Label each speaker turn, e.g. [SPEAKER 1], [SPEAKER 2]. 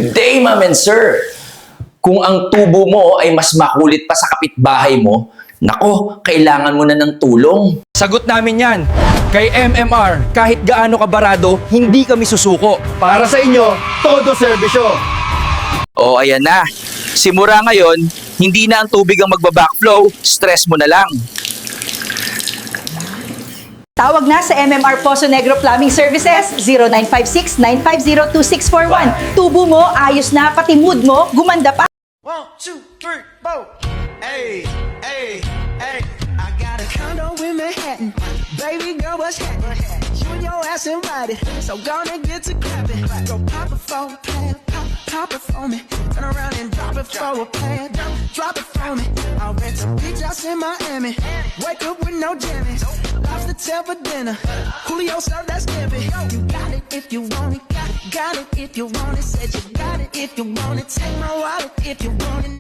[SPEAKER 1] Good day, ma'am and sir! Kung ang tubo mo ay mas makulit pa sa kapitbahay mo, nako, kailangan mo na ng tulong.
[SPEAKER 2] Sagot namin yan. Kay MMR, kahit gaano kabarado, hindi kami susuko.
[SPEAKER 3] Para sa inyo, todo serbisyo.
[SPEAKER 1] O ayan na, simula ngayon, hindi na ang tubig ang magbabackflow, stress mo na lang.
[SPEAKER 4] Tawag na sa MMR Poso Negro Plumbing Services 0956-950-2641. Tubo mo, ayos na, pati mood mo, gumanda pa.
[SPEAKER 5] 1, 2, 3, 4. Hey, hey, hey. I got a condo in Manhattan. Baby girl, what's happening? You and your ass invited, so gonna get to clapping. Go pop it for a plan, pop it for me. Turn around and drop it for a plan, drop it for me. I'll rent a beach house in Miami. Wake up with no jammies. Lobster tail for dinner. Julio served that scampi. You got it if you want it. Got it if you want it. Said you got it if you want it. Take my wallet if you want it.